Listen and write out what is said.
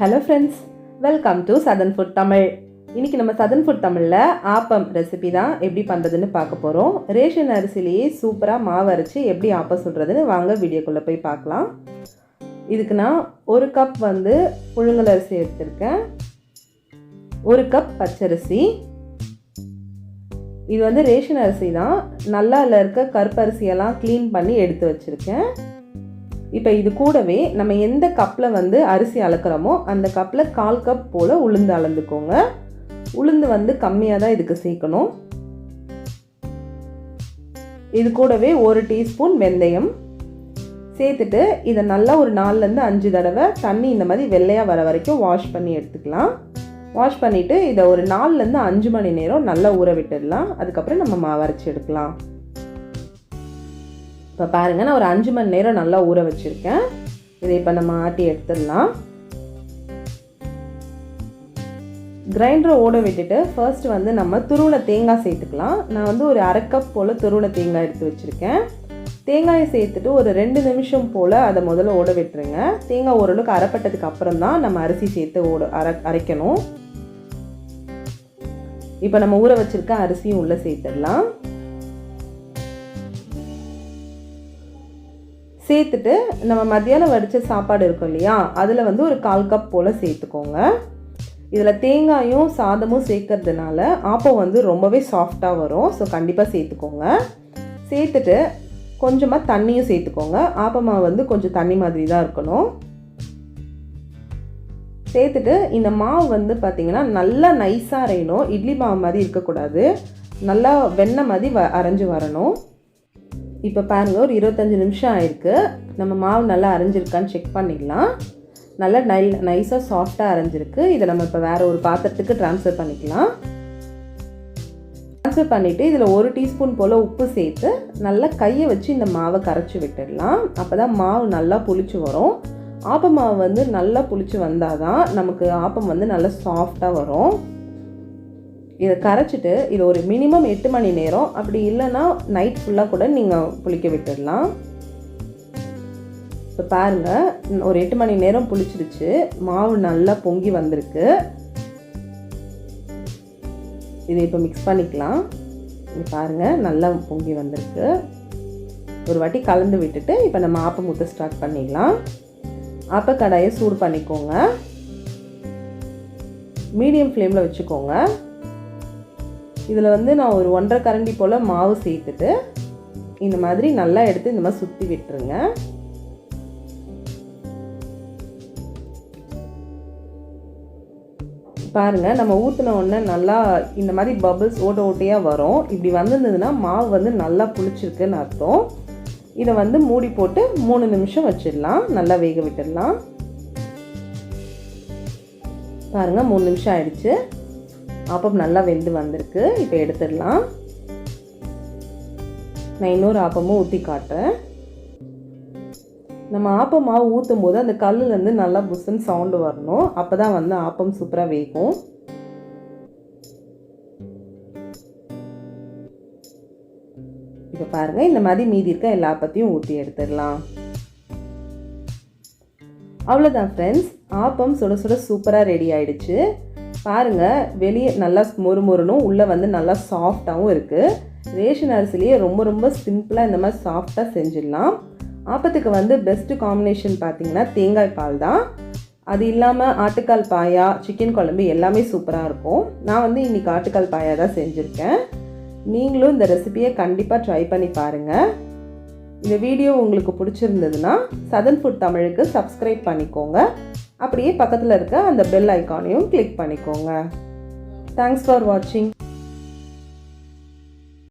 Hello friends, welcome to southernfoodtamil. இன்னைக்கு நம்ம southernfoodtamilல appam recipe தான் எப்படி பண்றதுன்னு பார்க்க போறோம். ரேஷன் அரிசியிலேயே சூப்பரா மாவு அரைச்சு எப்படி ஆப்பம் சுடுறதுன்னு வாங்க வீடியோக்குள்ள போய் பார்க்கலாம். இதுக்கு நான் 1 கப் வந்து புழுங்கல் அரிசி எடுத்துர்க்கேன். 1 கப் பச்சரிசி. இது வந்து ரேஷன் அரிசி தான். நல்லால இருக்க கருப்பரிசி எல்லாம் க்ளீன் பண்ணி எடுத்து வச்சிருக்கேன். இப்போ இது கூடவே நம்ம எந்த கப்ல வந்து அரிசி அளக்குறோமோ அந்த கப்ல 1/4 கப் போல உளுந்து அளந்துக்கோங்க. உளுந்து வந்து கம்மியா தான் இதுக்கு சேர்க்கணும். இது கூடவே 1 டீஸ்பூன் வெந்தயம் சேர்த்துட்டு இத நல்லா ஒரு 4 ல இருந்து 5 தடவை தண்ணி இந்த மாதிரி வெள்ளையா வர வரைக்கும் வாஷ் பண்ணி எடுத்துக்கலாம். வாஷ் பண்ணிட்டு இத ஒரு 4 ல இருந்து 5 மணி நேரம் நல்லா ஊற விட்டுடலாம். அதுக்கு அப்புறம் நம்ம மாவு அரைச்சு எடுக்கலாம். இப்போ பாருங்க நான் ஒரு 5 மணி நேரம் நல்லா ஊற வச்சிருக்கேன். இதை இப்போ நம்ம ஆட்டி எடுத்துடலாம். கிரைண்டரை ஓட விட்டுட்டு ஃபர்ஸ்ட் வந்து நம்ம துருவன தேங்காய் சேர்த்துக்கலாம். நான் வந்து ஒரு 1/2 கப் போல் துருவன தேங்காய் எடுத்து வச்சுருக்கேன். தேங்காயை சேர்த்துட்டு ஒரு 2 நிமிஷம் போல் அதை முதல்ல ஓட விட்டுருங்க. தேங்காய் ஓரளவுக்கு அரைப்பட்டதுக்கு அப்புறம் தான் நம்ம அரிசி சேர்த்து அரைக்கணும். இப்போ நம்ம ஊற வச்சிருக்க அரிசியும் உள்ளே சேர்த்துடலாம். சேர்த்துட்டு நம்ம மத்தியானம் வடித்த சாப்பாடு இருக்கும் இல்லையா, அதில் வந்து ஒரு 1/4 கப் போல் சேர்த்துக்கோங்க. இதில் தேங்காயும் சாதமும் சேர்க்கறதுனால ஆப்பம் வந்து ரொம்பவே சாஃப்டாக வரும். ஸோ கண்டிப்பாக சேர்த்துக்கோங்க. சேர்த்துட்டு கொஞ்சமாக தண்ணியும் சேர்த்துக்கோங்க. ஆப்பமாவு வந்து கொஞ்சம் தண்ணி மாதிரி தான் இருக்கணும். சேர்த்துட்டு இந்த மாவு வந்து பார்த்திங்கன்னா நல்லா நைஸாக அரையணும். இட்லி மாவு மாதிரி இருக்கக்கூடாது. நல்லா வெண்ணெய் மாதிரி அரைஞ்சி வரணும். இப்போ பாருங்கள் ஒரு 25 நிமிஷம் ஆயிருக்கு. நம்ம மாவு நல்லா அரைஞ்சிருக்கான்னு செக் பண்ணிக்கலாம். நல்லா நைஸாக சாஃப்டாக அரைஞ்சிருக்கு. இதை நம்ம இப்போ வேறு ஒரு பாத்திரத்துக்கு ட்ரான்ஸ்ஃபர் பண்ணிக்கலாம். ட்ரான்ஸ்ஃபர் பண்ணிவிட்டு இதில் 1 டீஸ்பூன் போல் உப்பு சேர்த்து நல்லா கையை வச்சு இந்த மாவை கரைச்சி விட்டுடலாம். அப்போ தான் மாவு நல்லா புளிச்சு வரும். ஆப்பம் மாவு வந்து நல்லா புளிச்சு வந்தால் தான் நமக்கு ஆப்பம் வந்து நல்லா சாஃப்டாக வரும். இதை கரைச்சிட்டு இது ஒரு மினிமம் 8 மணி நேரம், அப்படி இல்லைன்னா நைட் ஃபுல்லாக கூட நீங்கள் புளிக்க விட்டுடலாம். இப்போ பாருங்கள் ஒரு 8 மணி நேரம் புளிச்சிருச்சு. மாவு நல்லா பொங்கி வந்திருக்கு. இதை இப்போ மிக்ஸ் பண்ணிக்கலாம். இது பாருங்கள் நல்லா பொங்கி வந்திருக்கு. ஒரு வாட்டி கலந்து விட்டுட்டு இப்போ நம்ம ஆப்பம் ஊற்ற ஸ்டார்ட் பண்ணிடலாம். ஆப்ப கடாயை சூடு பண்ணிக்கோங்க. மீடியம் ஃப்ளேமில் வச்சுக்கோங்க. இதில் வந்து நான் ஒரு 1.5 கரண்டி போல் மாவு சேர்த்துட்டு இந்த மாதிரி நல்லா எடுத்து இந்த மாதிரி சுற்றி விட்டுருங்க. பாருங்கள் நம்ம ஊற்றின உடனே நல்லா இந்த மாதிரி பபிள்ஸ் ஓட்டையாக வரும். இப்படி வந்திருந்ததுன்னா மாவு வந்து நல்லா புளிச்சிருக்குன்னு அர்த்தம். இதை வந்து மூடி போட்டு 3 நிமிஷம் வச்சிடலாம். நல்லா வேக விட்டுடலாம். பாருங்கள் 3 நிமிஷம் ஆயிடுச்சு. ஆப்பம் நல்லா வெந்து வந்திருக்கு. இப்போ எடுத்துடலாம். நான் இன்னொரு ஆப்பமும் ஊற்றி காட்டுறேன். நம்ம ஆப்பம் மாவு ஊற்றும் போது அந்த கல்லுலேருந்து நல்லா புஸ்ஸுன்னு சவுண்டு வரணும். அப்போ தான் வந்து ஆப்பம் சூப்பராக வேகும். இப்போ பாருங்கள் இந்த மாதிரி மீதி இருக்க எல்லா ஆப்பத்தையும் ஊற்றி எடுத்துடலாம். அவ்வளோதான் ஃப்ரெண்ட்ஸ், ஆப்பம் சுட சுட சூப்பராக ரெடி ஆயிடுச்சு. பாருங்கள் வெளியே நல்லா மொறுமொறுனும் உள்ளே வந்து நல்லா சாஃப்டாகவும் இருக்குது. ரேஷன் அரிசிலேயே ரொம்ப ரொம்ப சிம்பிளாக இந்த மாதிரி சாஃப்டாக செஞ்சிடலாம். ஆப்பத்துக்கு வந்து பெஸ்ட்டு காம்பினேஷன் பார்த்திங்கன்னா தேங்காய் பால் தான். அது இல்லாமல் ஆட்டுக்கால் பாயா, சிக்கன் குழம்பு எல்லாமே சூப்பராக இருக்கும். நான் வந்து இன்றைக்கி ஆட்டுக்கால் பாயா தான் செஞ்சுருக்கேன். நீங்களும் இந்த ரெசிபியை கண்டிப்பாக ட்ரை பண்ணி பாருங்கள். இந்த வீடியோ உங்களுக்கு பிடிச்சிருந்ததுன்னா southernfoodtamilக்கு சப்ஸ்கிரைப் பண்ணிக்கோங்க. அப்படியே பக்கத்தில் இருக்க அந்த பெல் ஐக்கானையும் கிளிக் பண்ணிக்கோங்க. தேங்க்ஸ் ஃபார் வாட்சிங்.